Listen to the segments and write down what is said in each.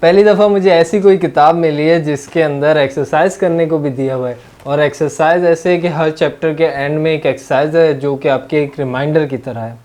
पहली दफ़ा मुझे ऐसी कोई किताब मिली है जिसके अंदर एक्सरसाइज करने को भी दिया हुआ है, और एक्सरसाइज ऐसे है कि हर चैप्टर के एंड में एक एक्सरसाइज है जो कि आपके एक रिमाइंडर की तरह है।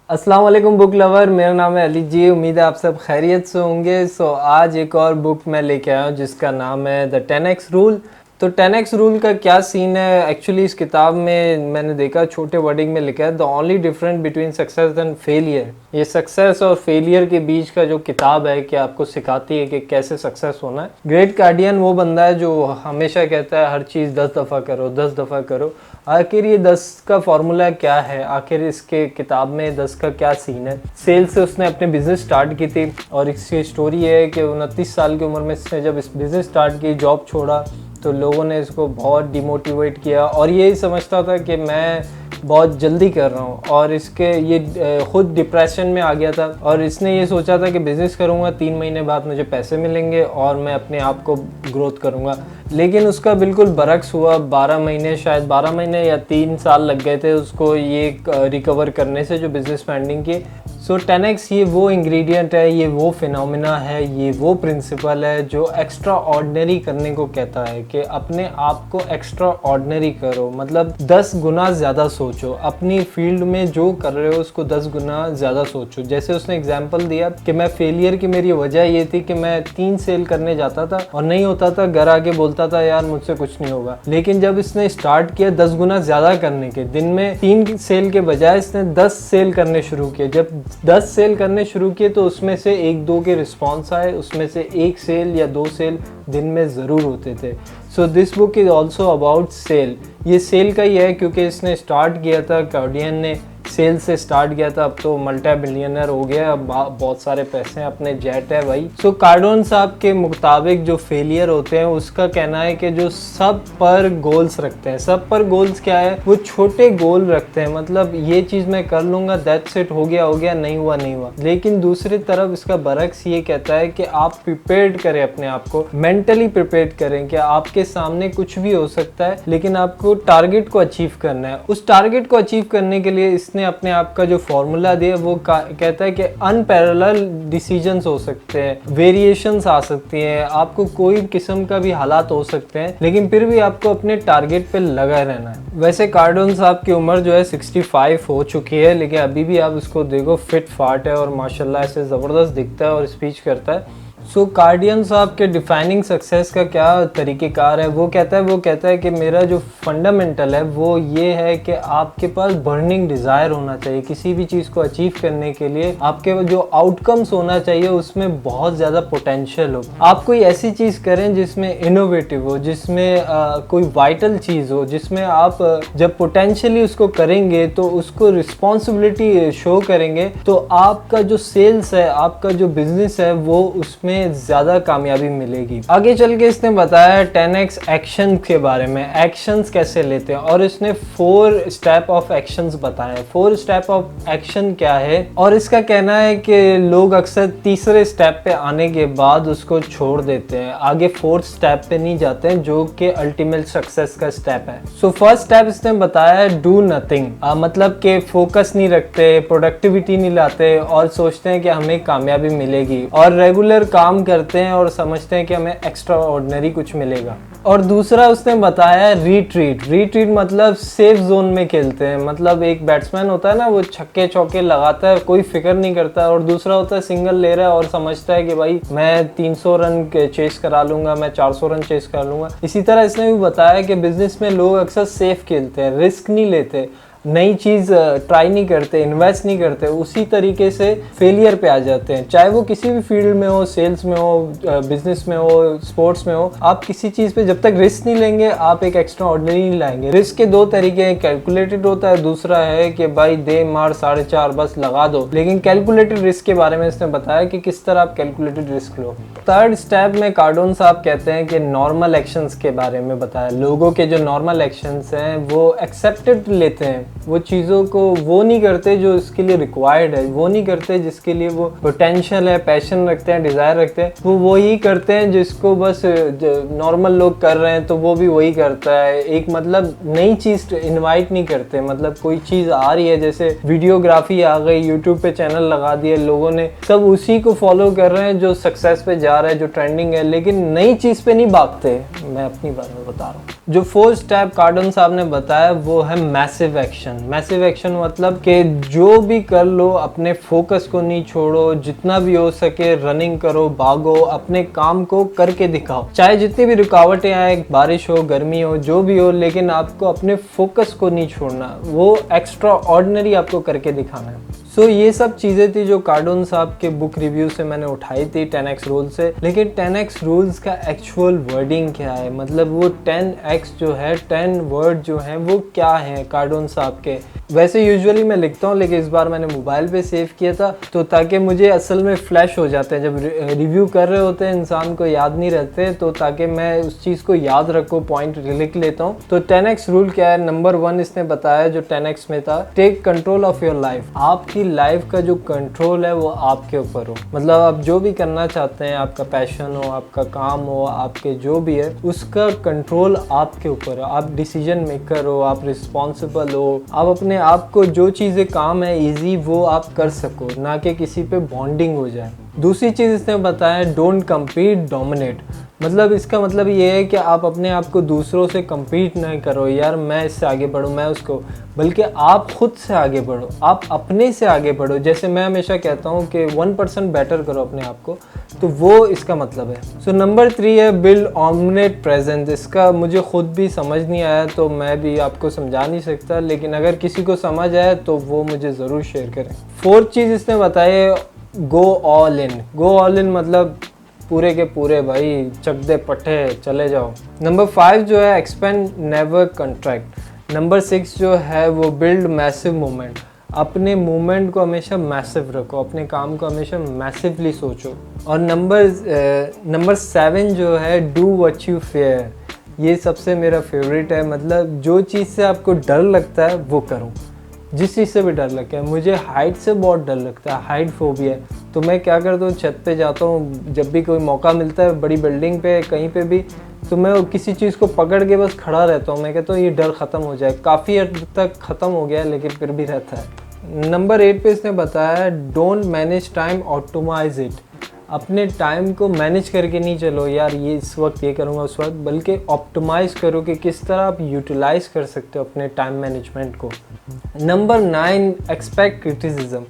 अस्सलाम वालेकुम बुक लवर, मेरा नाम है अली जी। उम्मीद है आप सब खैरियत से होंगे। आज एक और बुक मैं लेके आया हूँ जिसका नाम है द 10x रूल। तो 10x रूल का क्या सीन है एक्चुअली, इस किताब में मैंने देखा छोटे वर्डिंग में लिखा है the only difference between success and failure. ये सक्सेस और फेलियर के बीच का जो किताब है कि आपको सिखाती है कि कैसे सक्सेस होना है। ग्रेट गार्डियन वो बंदा है जो हमेशा कहता है हर चीज़ 10 दफ़ा करो, 10 दफ़ा करो। आखिर ये 10 का फॉर्मूला क्या है, आखिर इसके किताब में 10 का क्या सीन है। सेल्स से उसने अपने बिजनेस स्टार्ट की थी, और इसकी स्टोरी है कि 29 साल की उम्र में इसने जब इस बिज़नेस स्टार्ट की, जॉब छोड़ा, तो लोगों ने इसको बहुत डिमोटिवेट किया और यही समझता था कि मैं बहुत जल्दी कर रहा हूँ, और इसके ये खुद डिप्रेशन में आ गया था। और इसने ये सोचा था कि बिज़नेस करूँगा, 3 महीने बाद मुझे पैसे मिलेंगे और मैं अपने आप को ग्रोथ करूँगा। लेकिन उसका बिल्कुल बरक्स हुआ। 12 महीने, शायद 12 महीने या 3 साल लग गए थे उसको ये रिकवर करने से जो बिज़नेस पेंडिंग की। सो 10x ये वो इंग्रेडिएंट है, ये वो फिनोमिना है, ये वो प्रिंसिपल है जो एक्स्ट्रा ऑर्डिनरी करने को कहता है कि अपने आप को एक्स्ट्रा ऑर्डिनरी करो, मतलब 10 गुना ज़्यादा सोचो। अपनी फील्ड में जो कर रहे हो उसको 10 गुना ज़्यादा सोचो। जैसे उसने एग्जांपल दिया कि मैं फेलियर की मेरी वजह ये थी कि मैं 3 सेल करने जाता था और नहीं होता था, घर आके बोलता था यार मुझसे कुछ नहीं होगा। लेकिन जब इसने स्टार्ट किया 10 गुना ज़्यादा करने के, दिन में 3 सेल के बजाय इसने 10 सेल करने शुरू किए। जब 10 सेल करने शुरू किए तो उसमें से 1-2 के रिस्पॉन्स आए, उसमें से 1 सेल या 2 सेल दिन में ज़रूर होते थे। So this book is also about sale. ये सेल का ही है क्योंकि इसने स्टार्ट किया था, गार्डियन ने सेल से स्टार्ट किया था, अब तो मल्टी बिलियनर हो गया, अब बहुत सारे पैसे हैं, अपने जेट है भाई। सो कार्डोन साहब के मुताबिक जो फेलियर होते हैं उसका कहना है कि जो सब पर गोल्स रखते हैं, सब पर गोल्स क्या है, वो छोटे गोल रखते हैं, मतलब ये चीज़ मैं कर लूँगा, दैट्स इट, हो गया, नहीं हुआ नहीं हुआ। लेकिन दूसरी तरफ इसका बरक्स ये कहता है कि आप प्रिपेयर करें अपने आप को, मेंटली प्रिपेयर करें कि आपके सामने कुछ भी हो सकता है, लेकिन आपको टारगेट को अचीव करना है। उस टारगेट को अचीव करने के लिए इसने अपने आप का जो फॉर्मूला दिया वो कहता है कि अनपैरेलल डिसीजंस हो सकते हैं, वेरिएशंस आ सकती हैं, आपको कोई किस्म का भी हालात हो सकते हैं, लेकिन फिर भी आपको अपने टारगेट पे लगा रहना है। वैसे कार्डोन साहब की उम्र जो है 65 हो चुकी है, लेकिन अभी भी आप इसको देखो फिट फाट है और माशाल्लाह ऐसे ज़बरदस्त दिखता है और स्पीच करता है। सो कार्डियन साहब के डिफाइनिंग सक्सेस का क्या तरीक़ेकार है, वो कहता है कि मेरा जो फंडामेंटल है वो ये है कि आपके पास बर्निंग डिज़ायर होना चाहिए। किसी भी चीज़ को अचीव करने के लिए आपके जो आउटकम्स होना चाहिए उसमें बहुत ज़्यादा पोटेंशियल हो। आप कोई ऐसी चीज़ करें जिसमें इनोवेटिव हो, जिसमें कोई वाइटल चीज़ हो, जिसमें आप जब पोटेंशियली उसको करेंगे तो उसको रिस्पॉन्सिबिलिटी शो करेंगे, तो आपका जो सेल्स है, आपका जो बिजनेस है, वो उसमें ज्यादा कामयाबी मिलेगी। आगे चल के इसने बताया 10x एक्शन के बारे में, एक्शंस कैसे लेते हैं, और इसने 4 स्टेप ऑफ एक्शंस बताए। 4 स्टेप ऑफ एक्शन क्या है, और इसका कहना है कि लोग अक्सर तीसरे स्टेप पे आने के बाद उसको छोड़ देते हैं, आगे 4th स्टेप पे नहीं जाते हैं जो कि अल्टीमेट सक्सेस का स्टेप है। सो फर्स्ट स्टेप इसने बताया है डू नथिंग, मतलब कि फोकस नहीं रखते, प्रोडक्टिविटी नहीं लाते और सोचते हैं कि हमें कामयाबी मिलेगी, और रेगुलर काम करते हैं और समझते हैं कि हमें एक्स्ट्रा ऑर्डिनरी कुछ मिलेगा। और दूसरा उसने बताया रिट्रीट मतलब सेफ जोन में खेलते हैं, मतलब एक बैट्समैन होता है ना, वो छक्के चौके लगाता है, कोई फिक्र नहीं करता, और दूसरा होता है सिंगल ले रहा है और समझता है कि भाई मैं 300 रन चेस करा लूंगा, मैं 400 रन चेस कर लूंगा। इसी तरह इसने भी बताया कि बिजनेस में लोग अक्सर सेफ खेलते हैं, रिस्क नहीं लेते, नई चीज़ ट्राई नहीं करते, इन्वेस्ट नहीं करते, उसी तरीके से फेलियर पे आ जाते हैं। चाहे वो किसी भी फील्ड में हो, सेल्स में हो, बिजनेस में हो, स्पोर्ट्स में हो, आप किसी चीज़ पे जब तक रिस्क नहीं लेंगे आप एक एक्स्ट्रा ऑर्डिनरी नहीं लाएंगे। रिस्क के 2 तरीके हैं, कैलकुलेटेड होता है, दूसरा है कि भाई दे मार 4.5 बस लगा दो। लेकिन कैलकुलेटेड रिस्क के बारे में इसने बताया कि किस तरह आप कैलकुलेटेड रिस्क लो। 3rd स्टेप में कार्डोन साहब कहते हैं कि नॉर्मल एक्शंस के बारे में बताया। लोगों के जो नॉर्मल एक्शंस हैं वो एक्सेप्टेड लेते हैं, वो चीज़ों को वो नहीं करते जो इसके लिए रिक्वायर्ड है, वो नहीं करते जिसके लिए वो पोटेंशियल है, पैशन रखते हैं, डिज़ायर रखते हैं, वो वही करते हैं जिसको बस नॉर्मल लोग कर रहे हैं तो वो भी वही करता है। एक मतलब नई चीज़ इन्वाइट नहीं करते, मतलब कोई चीज़ आ रही है जैसे वीडियोग्राफी आ गई, यूट्यूब पे चैनल लगा दिए लोगों ने, सब उसी को फॉलो कर रहे हैं जो सक्सेस पे जा रहा है, जो ट्रेंडिंग है, लेकिन नई चीज़ पे नहीं भागते। मैं अपनी बारे में बता रहा हूँ। जो 4 स्टेप कार्डन साहब ने बताया वो है मैसिव एक्शन। मैसिव एक्शन मतलब कि जो भी कर लो अपने फोकस को नहीं छोड़ो, जितना भी हो सके रनिंग करो, भागो, अपने काम को करके दिखाओ, चाहे जितनी भी रुकावटें आए, बारिश हो, गर्मी हो, जो भी हो, लेकिन आपको अपने फोकस को नहीं छोड़ना, वो एक्स्ट्रा ऑर्डिनरी आपको करके दिखाना है। सो ये सब चीज़ें थी जो कार्डोन साहब के बुक रिव्यू से मैंने उठाई थी 10x रूल से। लेकिन 10x रूल्स का एक्चुअल वर्डिंग क्या है, मतलब वो 10x जो है, 10 वर्ड जो हैं वो क्या है कार्डोन साहब के। वैसे यूजुअली मैं लिखता हूँ, लेकिन इस बार मैंने मोबाइल पे सेव किया था तो ताकि मुझे असल में फ्लैश हो जाते हैं, जब रिव्यू कर रहे होते हैं इंसान को याद नहीं रहते, तो ताकि मैं उस चीज़ को याद रखूँ, पॉइंट लिख लेता हूँ। तो 10x रूल क्या है, नंबर 1 इसने बताया जो 10x में था, take control of your life. आपकी लाइफ का जो कंट्रोल है वो आपके ऊपर हो, मतलब आप जो भी करना चाहते हैं, आपका पैशन हो, आपका काम हो, आपके जो भी है, उसका कंट्रोल आपके ऊपर हो। आप डिसीजन मेकर हो, आप रिस्पॉन्सिबल हो, आप अपने आपको जो चीज़ें काम है इजी वो आप कर सको, ना कि किसी पे बॉन्डिंग हो जाए। दूसरी चीज़ इसने बताया डोंट कम्पीट, डोमिनेट। मतलब इसका मतलब ये है कि आप अपने आप को दूसरों से कम्पीट नहीं करो, यार मैं इससे आगे बढ़ूँ, मैं उसको, बल्कि आप खुद से आगे बढ़ो, आप अपने से आगे बढ़ो। जैसे मैं हमेशा कहता हूँ कि 1% बेटर करो अपने आप को, तो वो इसका मतलब है। सो नंबर 3 है बिल्ड ऑमनेट प्रेजेंस। इसका मुझे खुद भी समझ नहीं आया तो मैं भी आपको समझा नहीं सकता, लेकिन अगर किसी को समझ आया तो वो मुझे ज़रूर शेयर करें। 4th चीज़ इसने बताई go all in. Go all in मतलब पूरे के पूरे भाई, चक दे पट्टे, चले जाओ। नंबर 5 जो है एक्सपेंड नेवर कंट्रैक्ट। नंबर 6 जो है वो बिल्ड मैसिव मूवमेंट। अपने मूवमेंट को हमेशा मैसिव रखो, अपने काम को हमेशा मैसिवली सोचो। और नंबर 7 जो है डू व्हाट यू फेयर। ये सबसे मेरा फेवरेट है, मतलब जो चीज़ से आपको डर लगता है वो करो। जिस चीज़ से भी डर लगता है, मुझे हाइट से बहुत डर लगता है, हाइट फोबिया है, तो मैं क्या करता हूँ छत पे जाता हूँ, जब भी कोई मौका मिलता है बड़ी बिल्डिंग पे कहीं पे भी, तो मैं किसी चीज़ को पकड़ के बस खड़ा रहता हूँ। मैं कहता हूँ ये डर ख़त्म हो जाए, काफ़ी हद तक ख़त्म हो गया है लेकिन फिर भी रहता है। नंबर 8 पे इसने बताया don't manage time, optimise it. अपने टाइम को मैनेज करके नहीं चलो, यार ये इस वक्त ये करूँगा उस वक्त, बल्कि ऑप्टिमाइज़ करो कि किस तरह आप यूटिलाइज़ कर सकते हो अपने टाइम मैनेजमेंट को। Number 9 expect criticism.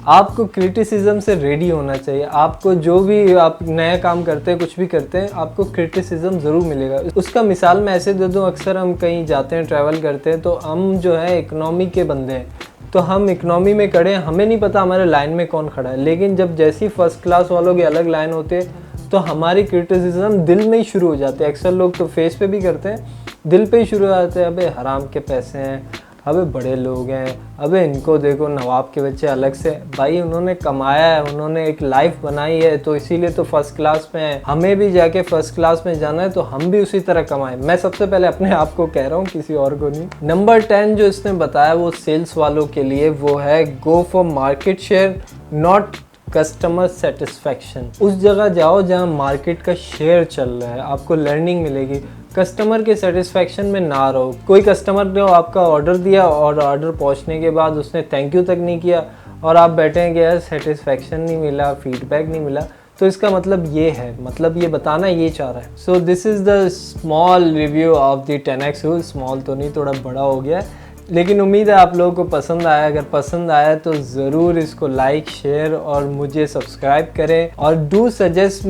आपको क्रिटिसिज्म से रेडी होना चाहिए। आपको जो भी आप नया काम करते हैं, कुछ भी करते हैं, आपको क्रिटिसिज्म ज़रूर मिलेगा। उसका मिसाल मैं ऐसे दे दूँ, अक्सर हम कहीं जाते हैं, ट्रैवल करते हैं, तो हम जो है इकनॉमी के बंदे हैं, तो हम इकनॉमी में खड़े हैं, हमें नहीं पता हमारे लाइन में कौन खड़ा है, लेकिन जब जैसी फर्स्ट क्लास वालों की अलग लाइन होती है तो हमारी क्रिटिसिज्म दिल में ही शुरू हो जाते हैं। अक्सर लोग तो फेस पे भी करते हैं, दिल पे ही शुरू हो जाते हैं, अबे हराम के पैसे हैं, अबे बड़े लोग हैं, अबे इनको देखो नवाब के बच्चे अलग से। भाई उन्होंने कमाया है, उन्होंने एक लाइफ बनाई है, तो इसीलिए तो फर्स्ट क्लास में है। हमें भी जाके फर्स्ट क्लास में जाना है तो हम भी उसी तरह कमाएं। मैं सबसे पहले अपने आप को कह रहा हूँ, किसी और को नहीं। नंबर 10 जो इसने बताया वो सेल्स वालों के लिए, वो है go for market share not customer satisfaction. उस जगह जाओ जहाँ मार्केट का शेयर चल रहा है, आपको लर्निंग मिलेगी। कस्टमर के सेटिस्फैक्शन में ना रहो। कोई कस्टमर ने आपका ऑर्डर दिया और ऑर्डर पहुंचने के बाद उसने थैंक यू तक नहीं किया और आप बैठे हैं कि यार सेटिस्फैक्शन नहीं मिला, फीडबैक नहीं मिला, तो इसका मतलब ये है, मतलब ये बताना ये चाह रहा है। So this is the small review of the 10x rule. Small तो नहीं, थोड़ा बड़ा हो गया है, लेकिन उम्मीद है आप लोगों को पसंद आया। अगर पसंद आया तो ज़रूर इसको लाइक, शेयर और मुझे सब्सक्राइब करें। और do suggest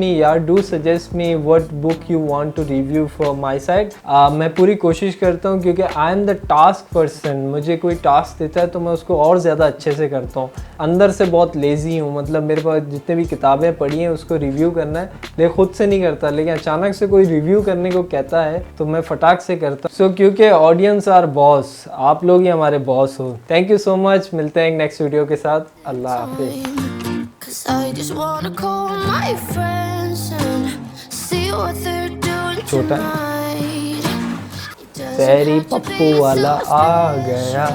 me what book you want to review for my side. मैं पूरी कोशिश करता हूँ, क्योंकि I am the task person. मुझे कोई टास्क देता है तो मैं उसको और ज़्यादा अच्छे से करता हूँ। अंदर से बहुत लेज़ी हूँ, मतलब मेरे पास जितने भी किताबें पढ़ी हैं उसको रिव्यू करना है, लेकिन खुद से नहीं करता, लेकिन अचानक से कोई रिव्यू करने को कहता है तो मैं फटाक से करता हूँ। सो क्योंकि ऑडियंस आर बॉस, आप लोग ही हमारे बॉस हो। थैंक यू सो मच, मिलते हैं नेक्स्ट वीडियो के साथ। अल्लाह हाफिज़। छोटा तेरी पप्पू वाला आ गया।